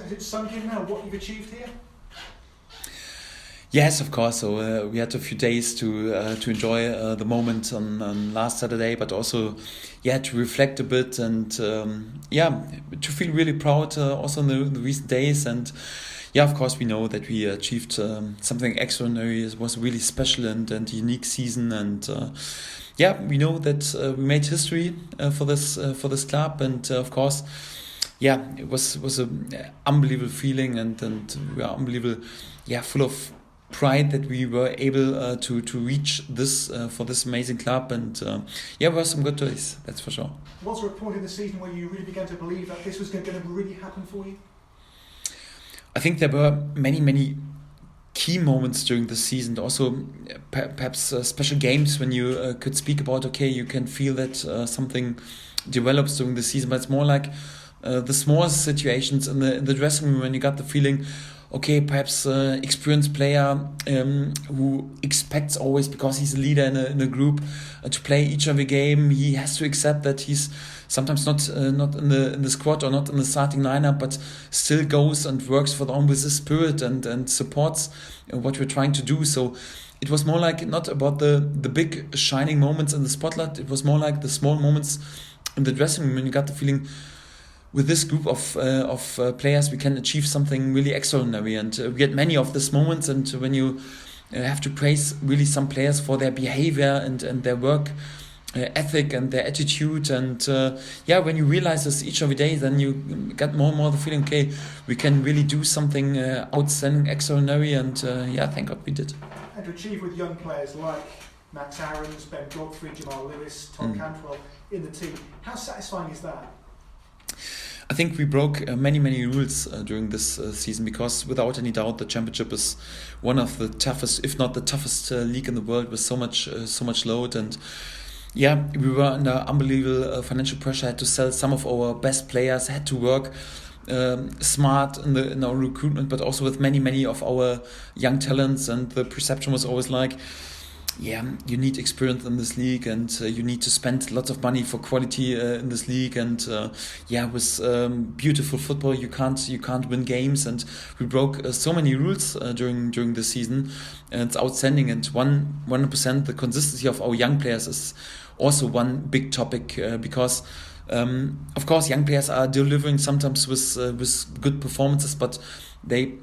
Has it sunk in now what you've achieved here? Yes, of course. So we had a few days to enjoy the moment on last Saturday, but also, to reflect a bit and to feel really proud also in the recent days. And of course, we know that we achieved something extraordinary. It was a really special and unique season, and we know that we made history for this club, and of course. It was an unbelievable feeling, and we are unbelievable, full of pride that we were able to reach this for this amazing club, and there were some good days, that's for sure. Was there a point in the season where you really began to believe that this was going to really happen for you? I think there were many key moments during the season, also perhaps special games when you could speak about, you can feel that something develops during the season, but it's more like the small situations in the dressing room when you got the feeling, perhaps experienced player who expects always, because he's a leader in a group, to play each every game. He has to accept that he's sometimes not in the squad or not in the starting lineup, but still goes and works for them with his spirit and supports what we're trying to do. So it was more like not about the big shining moments in the spotlight. It was more like the small moments in the dressing room, and you got the feeling, with this group of players, we can achieve something really extraordinary, and we get many of these moments. And when you have to praise really some players for their behavior and their work ethic and their attitude, and when you realize this each every day, then you get more and more the feeling, we can really do something outstanding, extraordinary, and thank God we did. And to achieve with young players like Max Aarons, Ben Godfrey, Jamal Lewis, Tom Cantwell in the team, how satisfying is that? I think we broke many rules during this season, because without any doubt the championship is one of the toughest, if not the toughest league in the world, with so much load. And we were under unbelievable financial pressure, had to sell some of our best players, had to work smart in our recruitment, but also with many of our young talents. And the perception was always like, you need experience in this league, and you need to spend lots of money for quality in this league, and with beautiful football you can't win games. And we broke so many rules during the season, and it's outstanding. And 100% the consistency of our young players is also one big topic, because of course young players are delivering sometimes with good performances, but they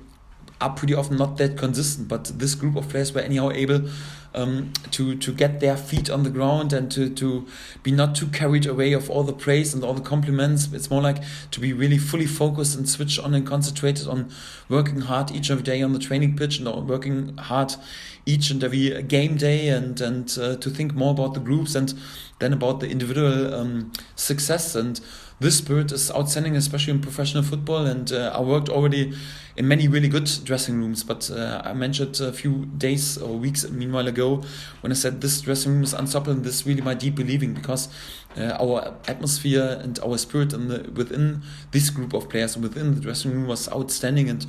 are pretty often not that consistent. But this group of players were anyhow able to get their feet on the ground, and to be not too carried away of all the praise and all the compliments. It's more like to be really fully focused and switched on and concentrated on working hard each and every day on the training pitch, and working hard each and every game day, and to think more about the groups and then about the individual success. And this spirit is outstanding, especially in professional football. And I worked already in many really good dressing rooms, but I mentioned a few days or weeks meanwhile ago when I said this dressing room is unstoppable, and this is really my deep believing, because our atmosphere and our spirit within this group of players and within the dressing room was outstanding. And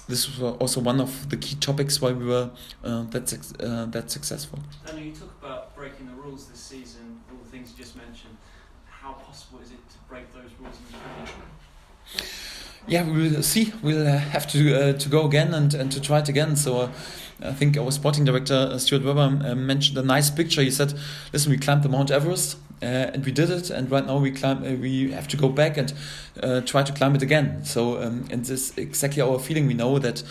this was also one of the key topics why we were that successful. I know you talk about breaking the rules this season, all the things you just mentioned. How possible is it to break those rules in the Premier League? We will see. We'll have to go again and to try it again. So I think our sporting director, Stuart Webber, mentioned a nice picture. He said, listen, we climbed the Mount Everest and we did it, and right now we have to go back and try to climb it again. So and this is exactly our feeling. We know that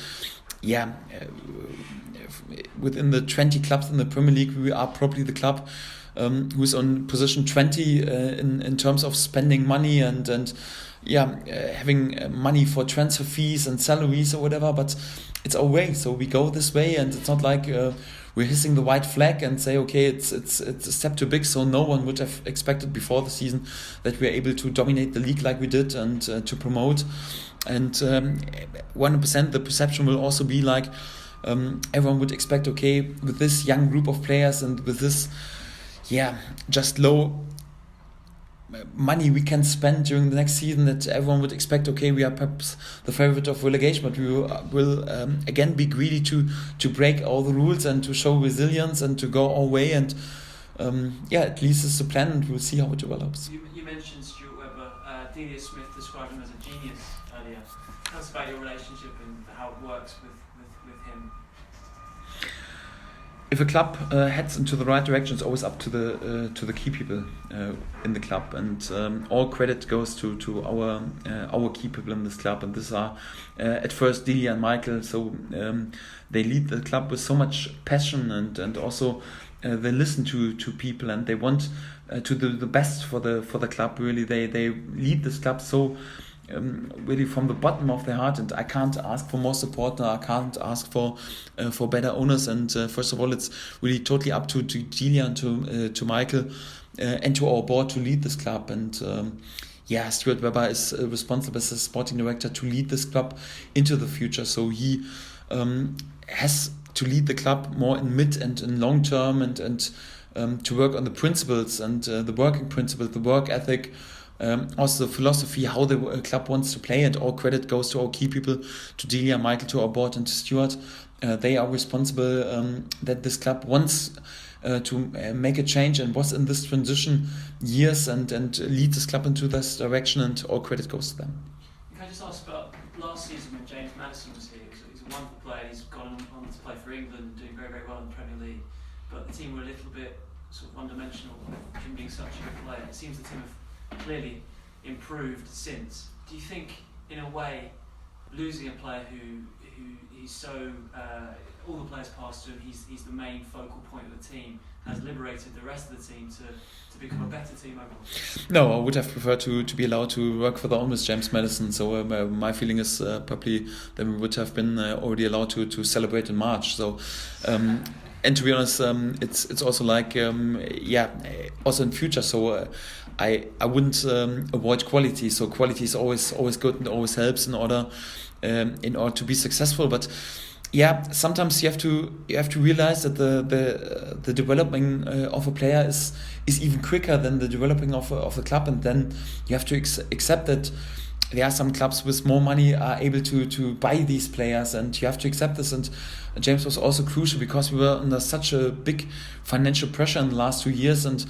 within the 20 clubs in the Premier League, we are probably the club who's on position 20 in terms of spending money and having money for transfer fees and salaries or whatever. But it's our way, so we go this way, and it's not like we're hissing the white flag and say, it's a step too big. So no one would have expected before the season that we're able to dominate the league like we did, and to promote. And 100% the perception will also be like everyone would expect, with this young group of players and with this just low money we can spend during the next season, that everyone would expect, we are perhaps the favorite of relegation, but we will again be greedy to break all the rules and to show resilience and to go our way. And at least it's the plan, and we'll see how it develops. You mentioned Stuart Webber. Delia Smith described him as a genius earlier. Tell us about your relationship and how it works with him. If a club heads into the right direction, it's always up to the key people in the club, and all credit goes to our key people in this club. And these are at first Delia and Michael. So they lead the club with so much passion, and also they listen to people, and they want to do the best for the club. Really, they lead this club so. Really from the bottom of their heart, and I can't ask for more support. I can't ask for better owners. And first of all, it's really totally up to Delia and to Michael and to our board to lead this club. And Stuart Webber is responsible as a sporting director to lead this club into the future. So he has to lead the club more in mid and in long term, and to work on the principles and the working principles, the work ethic. Also the philosophy, how the club wants to play, and all credit goes to our key people, to Delia, Michael, to our board, and to Stuart. They are responsible that this club wants to make a change and was in this transition years and lead this club into this direction, and all credit goes to them. Can I just ask about last season when James Maddison was here? He's a wonderful player. He's gone on to play for England, doing very, very well in the Premier League. But the team were a little bit sort of one-dimensional, him being such a good player. It seems the team have clearly improved since. Do you think, in a way, losing a player who he's so all the players passed to him, he's the main focal point of the team, has liberated the rest of the team to become a better team overall? No, I would have preferred to be allowed to work further on with James Maddison. So my feeling is probably that we would have been already allowed to celebrate in March. So. And to be honest, it's also like also in future. So I wouldn't avoid quality. So quality is always good and always helps in order to be successful. But sometimes you have to realize that the developing of a player is even quicker than the developing of a club, and then you have to accept that. There are some clubs with more money are able to buy these players, and you have to accept this. And James was also crucial because we were under such a big financial pressure in the last 2 years, and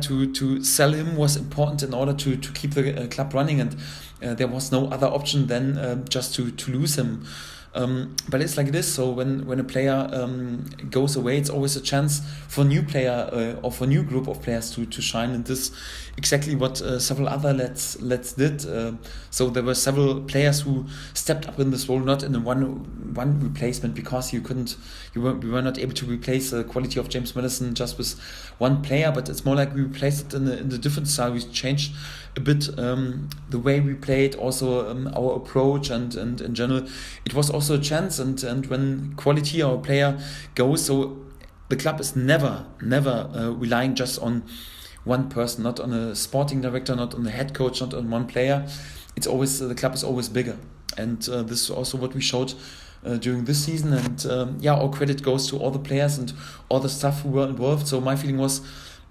to sell him was important in order to keep the club running, and there was no other option than just to lose him. But it's like this. So when a player goes away, it's always a chance for a new player or for a new group of players to shine. And this exactly what several other lads did. So there were several players who stepped up in this role, not in a one replacement, because we were not able to replace the quality of James Maddison just with one player. But it's more like we replaced it in a different style. We changed a bit the way we played, also our approach, and in general it was also a chance. And when quality of a player goes, so the club is never relying just on one person, not on a sporting director, not on the head coach, not on one player. It's always the club is always bigger, and this is also what we showed during this season. And all credit goes to all the players and all the staff who were involved. So my feeling was,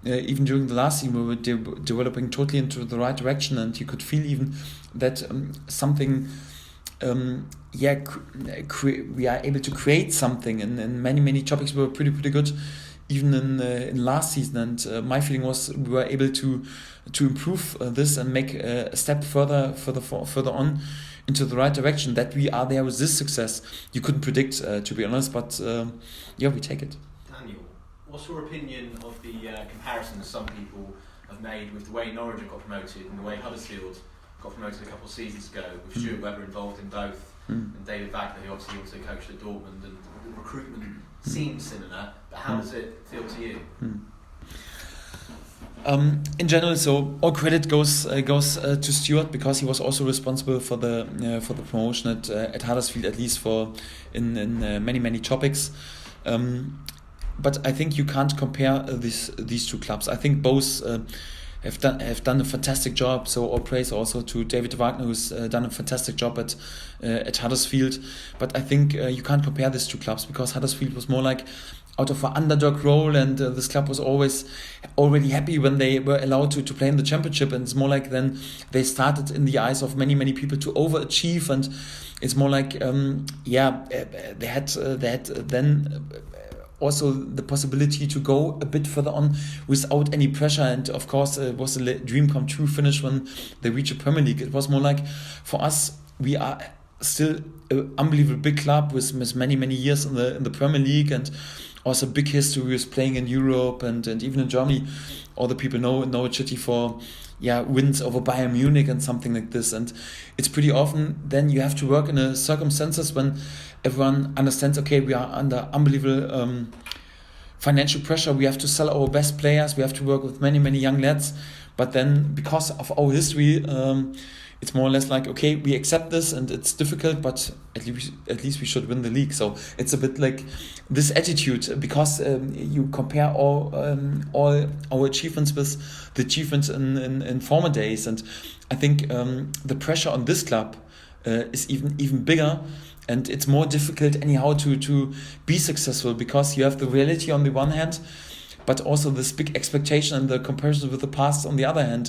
even during the last season, we were developing totally into the right direction, and you could feel even that something. We are able to create something, and in many topics we were pretty good, even in last season. And my feeling was we were able to improve this and make a step further on into the right direction. That we are there with this success, you couldn't predict, to be honest. But we take it. Daniel, what's your opinion of the comparisons some people have made with the way Norwich got promoted and the way Huddersfield got promoted a couple of seasons ago, with Stuart Webber involved in both, and David Wagner, who obviously also coached at Dortmund, and the recruitment seems similar, but how does it feel to you? In general, so all credit goes to Stuart, because he was also responsible for the promotion at Huddersfield, at least in many topics. But I think you can't compare these two clubs. I think both have done a fantastic job. So all praise also to David Wagner, who's done a fantastic job at Huddersfield. But I think you can't compare these two clubs, because Huddersfield was more like out of an underdog role, and this club was always already happy when they were allowed to play in the championship. And it's more like then they started, in the eyes of many people, to overachieve, and it's more like they had then also the possibility to go a bit further on without any pressure. And of course, it was a dream come true finish when they reached a Premier League. It was more like, for us, we are still an unbelievable big club with many years in the Premier League, and also big history with playing in Europe and even in Germany. All the people know Norwich City for wins over Bayern Munich and something like this. And it's pretty often then you have to work in a circumstances when everyone understands, okay, we are under unbelievable financial pressure. We have to sell our best players. We have to work with many young lads. But then because of our history, it's more or less like, okay, we accept this and it's difficult, but at least we should win the league. So it's a bit like this attitude, because you compare all our achievements with the achievements in former days. And I think the pressure on this club is even bigger, and it's more difficult anyhow to be successful, because you have the reality on the one hand, but also this big expectation and the comparison with the past on the other hand.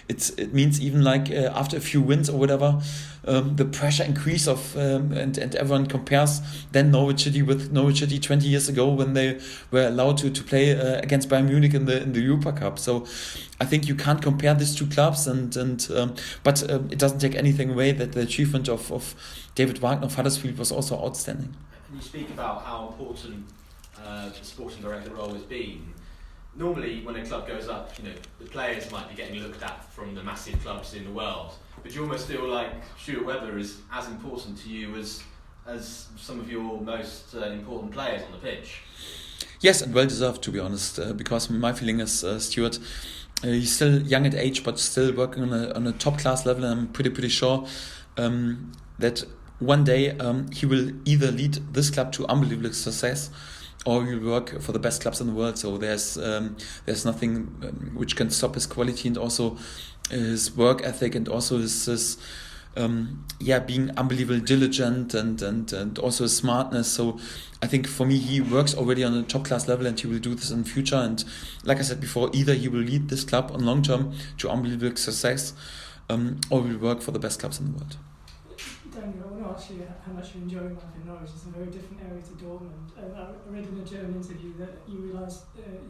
It means even like after a few wins or whatever, the pressure increase of and everyone compares then Norwich City with Norwich City 20 years ago when they were allowed to play against Bayern Munich in the Europa Cup. So I think you can't compare these two clubs, but it doesn't take anything away that the achievement of David Wagner of Huddersfield was also outstanding. And you speak about how important the sporting director role has been. Normally, when a club goes up, the players might be getting looked at from the massive clubs in the world, but you almost feel like Stuart Webber is as important to you as some of your most important players on the pitch. Yes, and well deserved, to be honest, because my feeling is Stuart, he's still young at age, but still working on a top class level, and I'm pretty sure that one day he will either lead this club to unbelievable success, or he will work for the best clubs in the world. So there's nothing which can stop his quality, and also his work ethic, and also his being unbelievably diligent and also his smartness. So I think for me, he works already on a top class level, and he will do this in the future. And like I said before, either he will lead this club on long term to unbelievable success, or will work for the best clubs in the world. Daniel, I want to ask you how much you enjoy life in Norwich. It's a very different area to Dortmund. I read in a German interview that you realised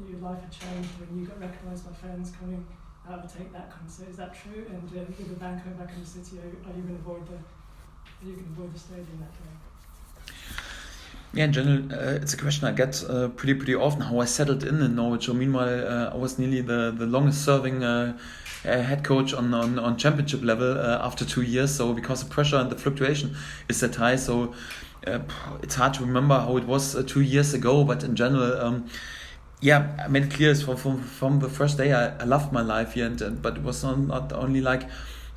your life had changed when you got recognised by fans coming out of a Take That concert. Is that true? And with the band coming back in the city, are you going to avoid the stadium that day? Yeah, in general, it's a question I get pretty often, how I settled in Norwich. So meanwhile, I was nearly the longest serving head coach on championship level after 2 years. So because the pressure and the fluctuation is that high, so it's hard to remember how it was 2 years ago. But in general, I made it clear from the first day I loved my life here, but it was not only like,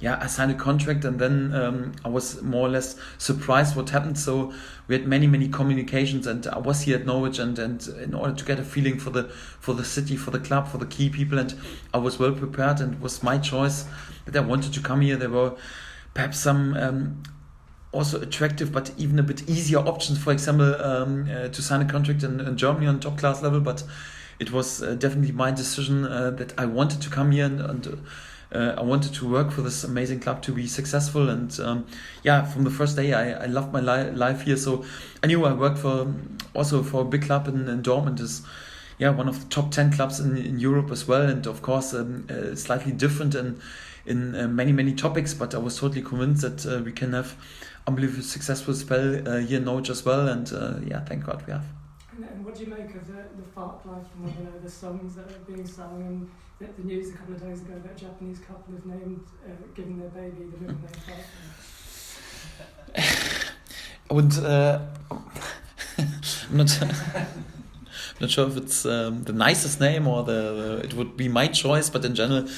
I signed a contract and then I was more or less surprised what happened. So we had many communications, and I was here at Norwich and in order to get a feeling for the city, for the club, for the key people, and I was well prepared, and it was my choice that I wanted to come here. There were perhaps some also attractive but even a bit easier options, for example, to sign a contract in Germany on top class level, but it was definitely my decision that I wanted to come here and I wanted to work for this amazing club to be successful. And from the first day I loved my life here. So I knew I worked for a big club in Dortmund. Is one of the top 10 clubs in Europe as well, and of course slightly different in many topics, but I was totally convinced that we can have unbelievably successful spell here in Norwich as well, and thank God we have. And what do you make of the Farke life and the songs that are being sung, and the news a couple of days ago that a Japanese couple have given their baby the middle name Farke? I would. I'm not sure if it's the nicest name or it would be my choice, but in general,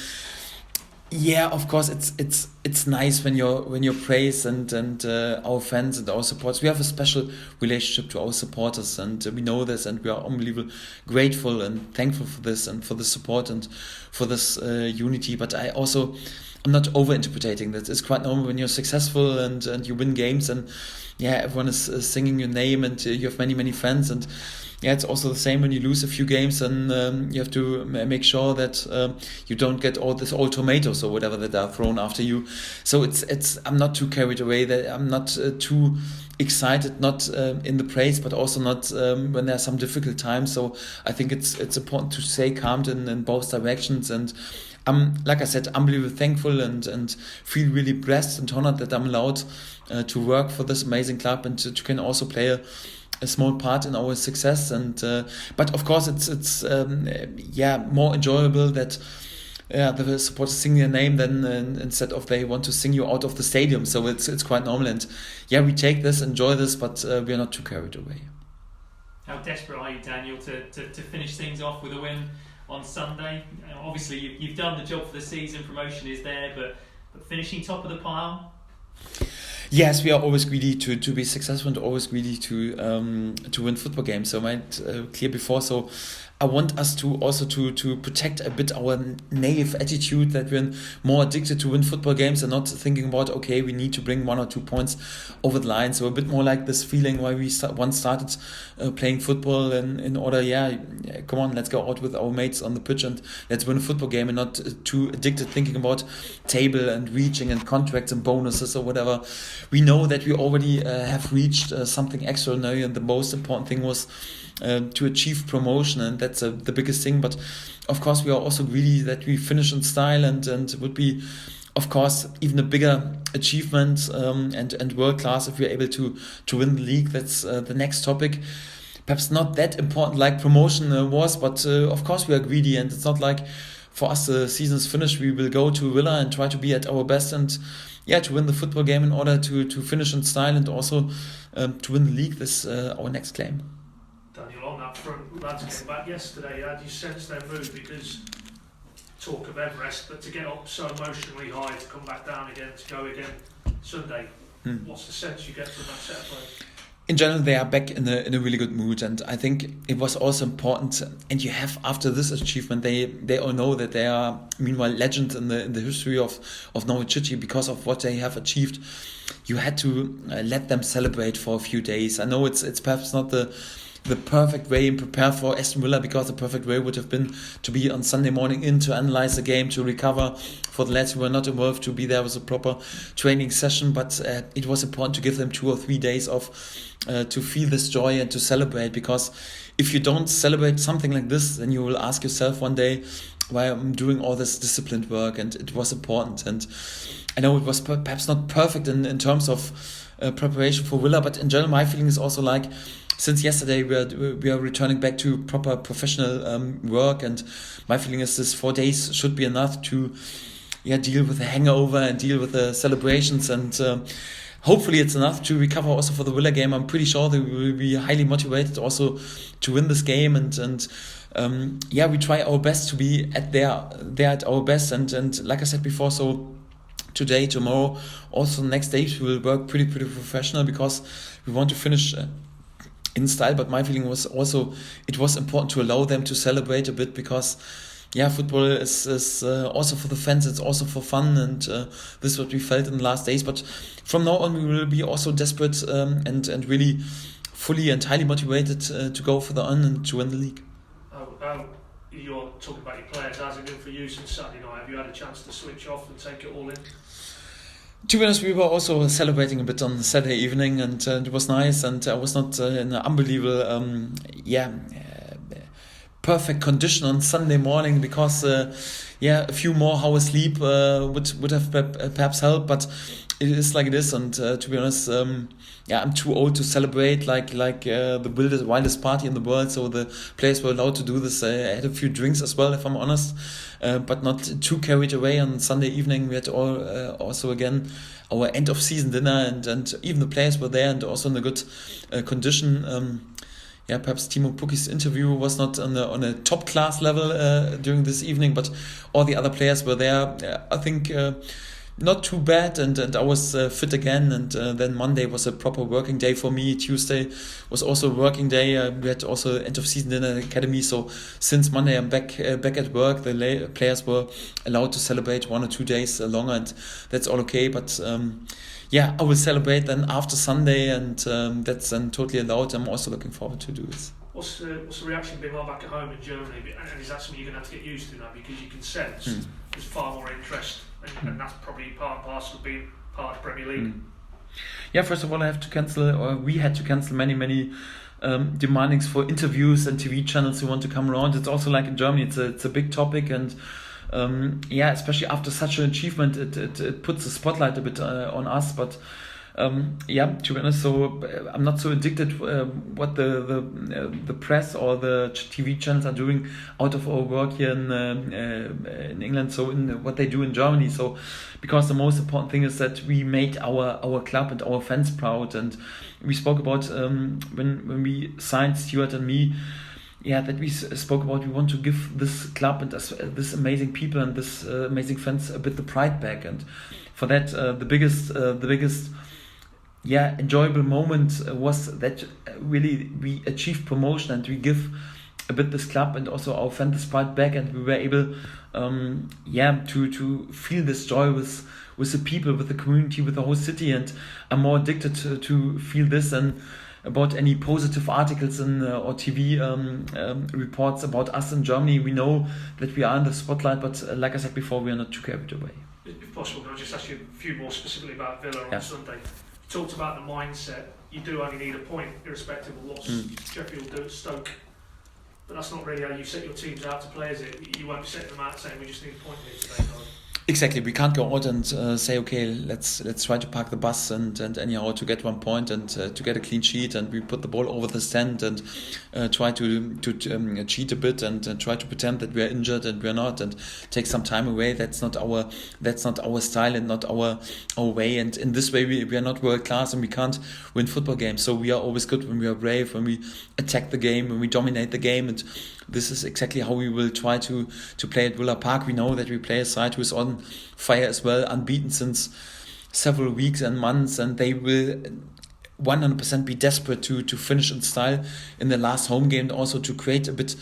of course it's nice when you're praised and our fans and our supporters. We have a special relationship to our supporters, and we know this, and we are unbelievably grateful and thankful for this and for the support and for this unity. But I'm not over-interpreting that. It's quite normal when you're successful and you win games, and everyone is singing your name, and you have many fans, and it's also the same when you lose a few games, and you have to make sure that you don't get all tomatoes or whatever that are thrown after you. So it's I'm not too carried away, that I'm not too excited, not in the praise, but also not when there are some difficult times. So I think it's important to stay calm in both directions. And like I said, unbelievably thankful and feel really blessed and honored that I'm allowed to work for this amazing club and to can also play a small part in our success. And but of course it's more enjoyable that the supporters sing their name then instead of they want to sing you out of the stadium. So it's quite normal, and we take this, enjoy this, but we are not too carried away. How desperate are you, Daniel, to finish things off with a win on Sunday? Obviously you've done the job for the season, promotion is there, but finishing top of the pile? Yes, we are always greedy to be successful and always greedy to win football games. So I made clear before. So I want us to also to protect a bit our naive attitude that we're more addicted to win football games and not thinking about, okay, we need to bring 1 or 2 points over the line. So a bit more like this feeling why we once started playing football in order, come on, let's go out with our mates on the pitch and let's win a football game, and not too addicted thinking about table and reaching and contracts and bonuses or whatever. We know that we already have reached something extraordinary, and the most important thing was to achieve promotion, and that's the biggest thing. But of course we are also greedy that we finish in style, and it would be of course even a bigger achievement and world class if we're able to win the league. That's the next topic. Perhaps not that important like promotion was, but of course we are greedy, and it's not like for us the season is finished. We will go to Villa and try to be at our best and to win the football game in order to finish in style, and also to win the league. This our next claim. Daniel, on that front, lads came back yesterday. How do you sense their mood? Because talk of Everest, but to get up so emotionally high, to come back down again, to go again Sunday, what's the sense you get from that set of players? In general, they are back in a really good mood, and I think it was also important. And you have, after this achievement, they all know that they are meanwhile legends in the history of Norwich City because of what they have achieved. You had to let them celebrate for a few days. I know it's perhaps not the perfect way and prepare for Aston Villa, because the perfect way would have been to be on Sunday morning in to analyze the game, to recover for the lads who were not involved, to be there with a proper training session. But it was important to give them 2 or 3 days off to feel this joy and to celebrate, because if you don't celebrate something like this, then you will ask yourself one day why I'm doing all this disciplined work. And it was important, and I know it was perhaps not perfect in terms of preparation for Villa, but in general my feeling is also like, since yesterday we are returning back to proper professional work, and my feeling is this 4 days should be enough to deal with the hangover and deal with the celebrations, and hopefully it's enough to recover also for the Villa game. I'm pretty sure they will be highly motivated also to win this game, and we try our best to be at our best, and like I said before, so today, tomorrow, also the next days we will work pretty professional, because we want to finish in style. But my feeling was also it was important to allow them to celebrate a bit, because football is also for the fans, it's also for fun, and this is what we felt in the last days. But from now on we will be also desperate and really fully and highly motivated to go further on and to win the league. You're talking about your players. How's it been for you since Saturday night? Have you had a chance to switch off and take it all in? To be honest, we were also celebrating a bit on Saturday evening, and it was nice, and I was not in an unbelievable perfect condition on Sunday morning, because a few more hours sleep would have perhaps helped, but it is like it is. And to be honest, I'm too old to celebrate like the wildest party in the world. So the players were allowed to do this. I had a few drinks as well, if I'm honest, but not too carried away. On Sunday evening we had also again our end of season dinner, and even the players were there and also in a good condition. Perhaps Timo Pukki's interview was not on a top class level during this evening, but all the other players were there. I think not too bad, and I was fit again. And then Monday was a proper working day for me. Tuesday was also a working day. We had also end of season dinner at the academy. So since Monday I'm back at work. The players were allowed to celebrate 1 or 2 days longer, and that's all okay. But I will celebrate then after Sunday, and that's then totally allowed. I'm also looking forward to do this. What's the reaction been like back at home in Germany? And is that something you're going to have to get used to now? Because you can sense there's far more interest, and that's probably part and parcel of being part of the Premier League. Yeah, first of all, we had to cancel many demandings for interviews and TV channels who want to come around. It's also like in Germany, it's a big topic, and especially after such an achievement, it puts the spotlight a bit on us. But to be honest, so I'm not so addicted what the press or the TV channels are doing out of our work here in England. So in what they do in Germany. So because the most important thing is that we made our club and our fans proud, and we spoke about when we signed Stuart and me. Yeah, that we spoke about. We want to give this club and this amazing people and this amazing fans a bit the pride back, and for that the biggest enjoyable moment was that really we achieved promotion and we give a bit this club and also our fans this pride back, and we were able to feel this joy with the people, with the community, with the whole city, and I'm more addicted to feel this than about any positive articles or TV reports about us in Germany. We know that we are in the spotlight, but like I said before, we are not too carried away. If possible, can I just ask you a few more specifically about Villa on Sunday? You talked about the mindset. You do only need a point, irrespective of what Sheffield do at Stoke. But that's not really how you set your teams out to play, is it? You won't be setting them out saying we just need a point here today, guys. Exactly, we can't go out and say, okay, let's try to park the bus and anyhow to get 1 point and to get a clean sheet, and we put the ball over the stand and try to cheat a bit and try to pretend that we are injured and we are not, and take some time away. That's not our style and not our way. And in this way, we are not world class and we can't win football games. So we are always good when we are brave, when we attack the game, when we dominate the game, and this is exactly how we will try to play at Villa Park. We know that we play a side who is on fire as well, unbeaten since several weeks and months, and they will 100% be desperate to finish in style in the last home game, also to create a bit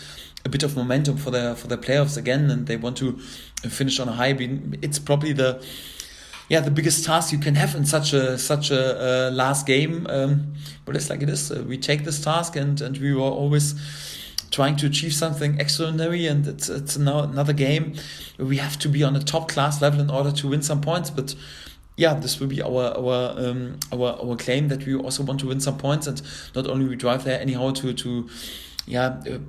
of momentum for the playoffs again, and they want to finish on a high. It's probably the biggest task you can have in such a last game, but it's like it is. We take this task and we were always trying to achieve something extraordinary, and it's now another game where we have to be on a top class level in order to win some points. But this will be our claim, that we also want to win some points, and not only we drive there anyhow to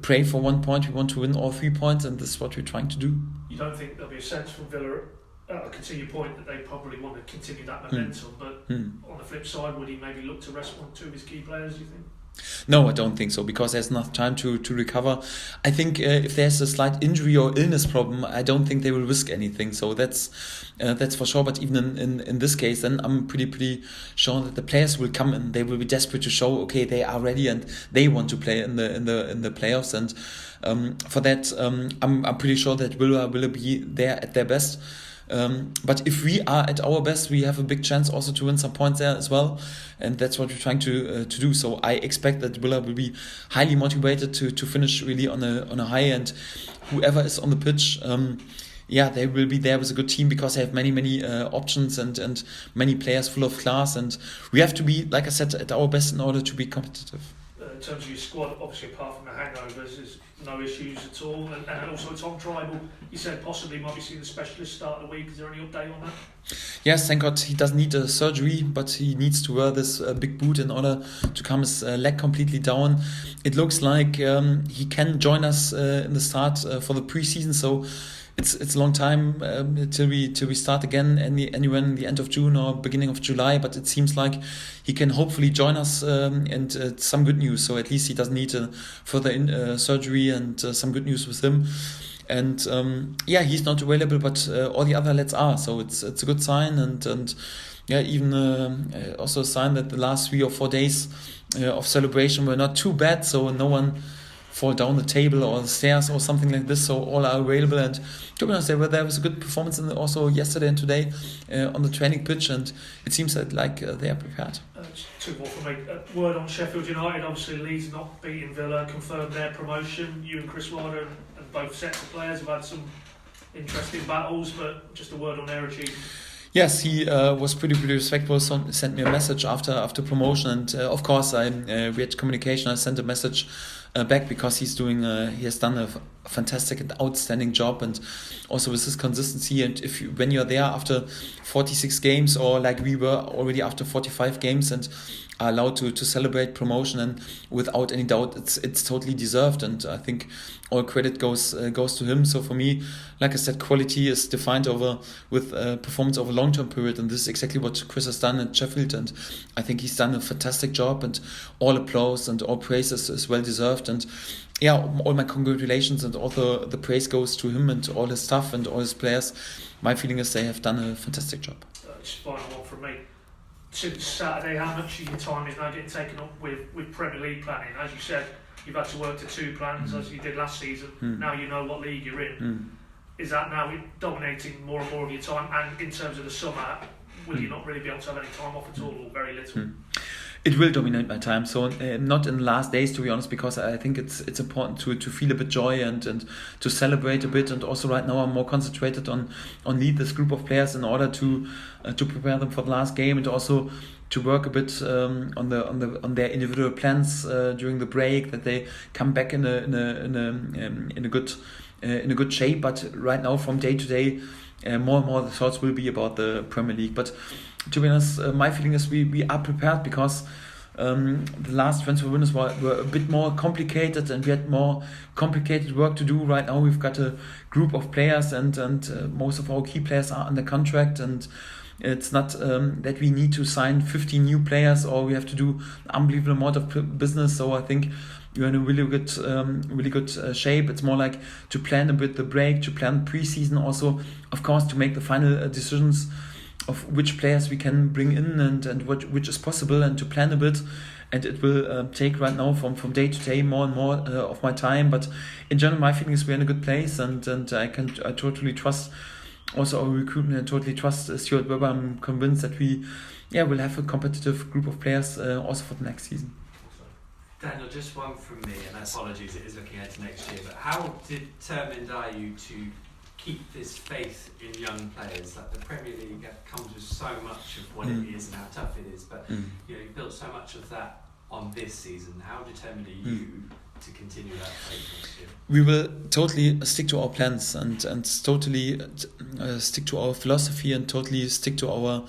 pray for 1 point, we want to win all 3 points, and this is what we're trying to do. You don't think there'll be a sense from Villa at a continued point that they probably want to continue that momentum, but on the flip side, would he maybe look to rest 1 or 2 of his key players, do you think? No, I don't think so, because there's enough time to recover. I think if there's a slight injury or illness problem, I don't think they will risk anything. So that's for sure. But even in this case, then I'm pretty sure that the players will come and they will be desperate to show, okay, they are ready and they want to play in the playoffs. And for that, I'm pretty sure that Villa will be there at their best. But if we are at our best, we have a big chance also to win some points there as well, and that's what we're trying to do. So I expect that Villa will be highly motivated to finish really on a high, and whoever is on the pitch, they will be there with a good team, because they have many options and many players full of class, and we have to be, like I said, at our best in order to be competitive. In terms of your squad, obviously apart from the hangovers, there's no issues at all, and also Tom Tribal, you said possibly might be seeing the specialist start of the week. Is there any update on that? Yes, thank God he doesn't need a surgery, but he needs to wear this big boot in order to calm his leg completely down. It looks like he can join us in the start for the preseason, so it's a long time till we start again anywhere in the end of June or beginning of July, but it seems like he can hopefully join us, and some good news. So at least he doesn't need further surgery, and some good news with him. And he's not available, but all the other lads are. So it's a good sign, and even also a sign that the last 3 or 4 days of celebration were not too bad. So no one fall down the table or the stairs or something like this, so all are available. And to be honest, there was a good performance also yesterday and today on the training pitch, and it seems that they are prepared. 2 more from me. Word on Sheffield United, obviously Leeds not beating Villa, confirmed their promotion. You and Chris Ryder and both sets of players have had some interesting battles, but just a word on their achievement. Yes, he was pretty respectful. Sent me a message after promotion, and of course we had communication. I sent a message back, because he has done a fantastic and outstanding job, and also with his consistency. And when you're there after 46 games, or like we were already after 45 games, and are allowed to celebrate promotion, and without any doubt it's totally deserved, and I think all credit goes to him. So for me, like I said, quality is defined with performance over a long-term period, and this is exactly what Chris has done at Sheffield, and I think he's done a fantastic job, and all applause and all praise is well deserved. And all my congratulations, and also the praise goes to him and all his staff and all his players. My feeling is they have done a fantastic job. Just final one from me. Since Saturday, how much of your time is now getting taken up with Premier League planning? As you said, you've had to work to 2 plans as you did last season. Now you know what league you're in. Is that now dominating more and more of your time? And in terms of the summer, will you not really be able to have any time off at all, or very little? It will dominate my time, so not in the last days, to be honest, because I think it's important to feel a bit joy and to celebrate a bit. And also right now I'm more concentrated on lead this group of players in order to prepare them for the last game, and also to work a bit on their individual plans during the break, that they come back in a good shape. But right now, from day to day, more and more the thoughts will be about the Premier League. But to be honest, my feeling is we are prepared, because the last transfer windows were a bit more complicated, and we had more complicated work to do. Right now we've got a group of players, and most of our key players are under contract, and it's not that we need to sign 15 new players, or we have to do an unbelievable amount of business. So I think you're in a really good shape. It's more like to plan a bit the break, to plan pre-season, also of course to make the final decisions of which players we can bring in, and which is possible, and to plan a bit. And it will take right now from day to day more and more of my time. But in general, my feeling is we're in a good place, and I totally trust also our recruitment, and totally trust Stuart Webber. I'm convinced that we will have a competitive group of players also for the next season. Daniel, just one from me, and apologies, it is looking ahead to next year, but how determined are you to keep this faith in young players? Like, the Premier League comes with so much of what it is and how tough it is, but you built so much of that on this season. How determined are you to continue that faith next year? We will totally stick to our plans, and totally stick to our philosophy, and totally stick to our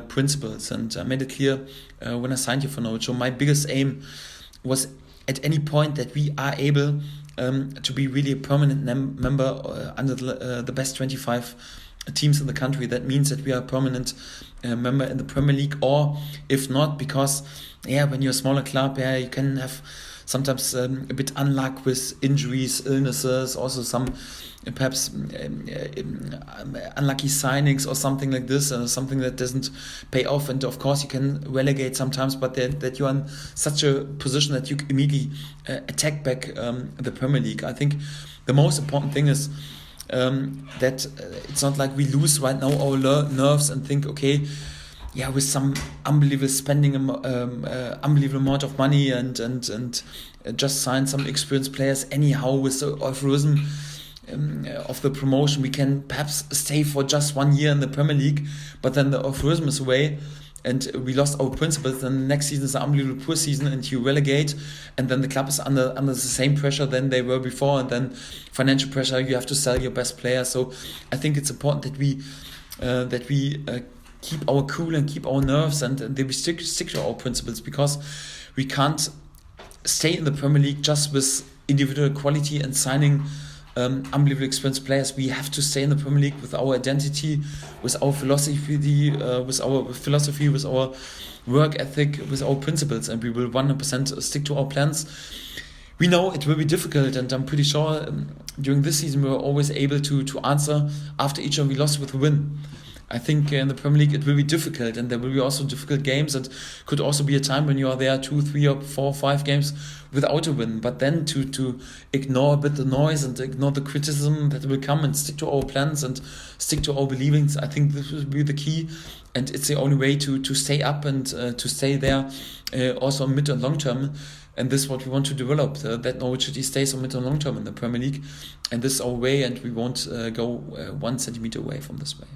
principles. And I made it clear when I signed you for Norwich. So my biggest aim was at any point that we are able to be really a permanent member under the best 25 teams in the country. That means that we are a permanent member in the Premier League, or if not, because when you're a smaller club, you can have sometimes a bit unluck with injuries, illnesses, also some perhaps unlucky signings or something like this, something that doesn't pay off. And of course you can relegate sometimes, but that you're in such a position that you immediately attack back the Premier League. I think the most important thing is that it's not like we lose right now our nerves and think, okay, with some unbelievable spending, unbelievable amount of money, and just sign some experienced players anyhow with the euphorism of the promotion, we can perhaps stay for just 1 year in the Premier League, but then the euphorism is away, and we lost our principles. Then the next season is an unbelievable poor season, and you relegate, and then the club is under the same pressure than they were before, and then financial pressure. You have to sell your best players. So I think it's important that we keep our cool and keep our nerves, and that we stick to our principles, because we can't stay in the Premier League just with individual quality and signing unbelievable experienced players. We have to stay in the Premier League with our identity, with our philosophy, with our work ethic, with our principles, and we will 100% stick to our plans. We know it will be difficult, and I'm pretty sure during this season we were always able to answer after each one we lost with a win. I think in the Premier League it will be difficult, and there will be also difficult games, and could also be a time when you are there 2, 3 or 4, 5 games without a win. But then to ignore a bit the noise and ignore the criticism that will come, and stick to our plans and stick to our beliefs, I think this will be the key, and it's the only way to stay up and to stay there also mid and long term. And this is what we want to develop, that Norwich City stays on mid and long term in the Premier League, and this is our way, and we won't go 1 centimetre away from this way.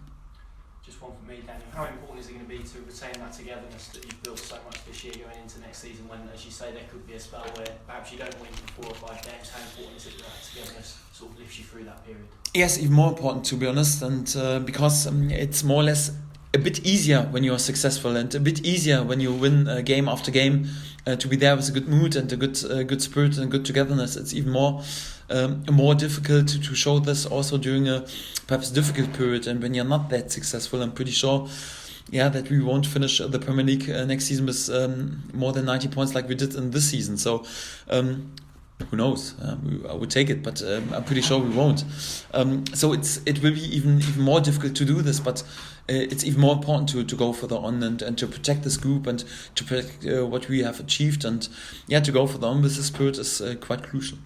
How important is it going to be to retain that togetherness that you've built so much this this year going into next season when, as you say, there could be a spell where perhaps you don't win 4 or 5 games? How important is it that togetherness sort of lifts you through that period? Yes, even more important, to be honest, and because it's more or less a bit easier when you are successful, and a bit easier when you win game after game, to be there with a good mood and a good spirit and good togetherness. It's even more difficult to show this also during a perhaps difficult period, and when you're not that successful. I'm pretty sure that we won't finish the Premier League next season with more than 90 points like we did in this season. So who knows? I would take it, but I'm pretty sure we won't. So it will be even more difficult to do this, but it's even more important to go further on and to protect this group and to protect what we have achieved, and to go further on with the spirit is quite crucial.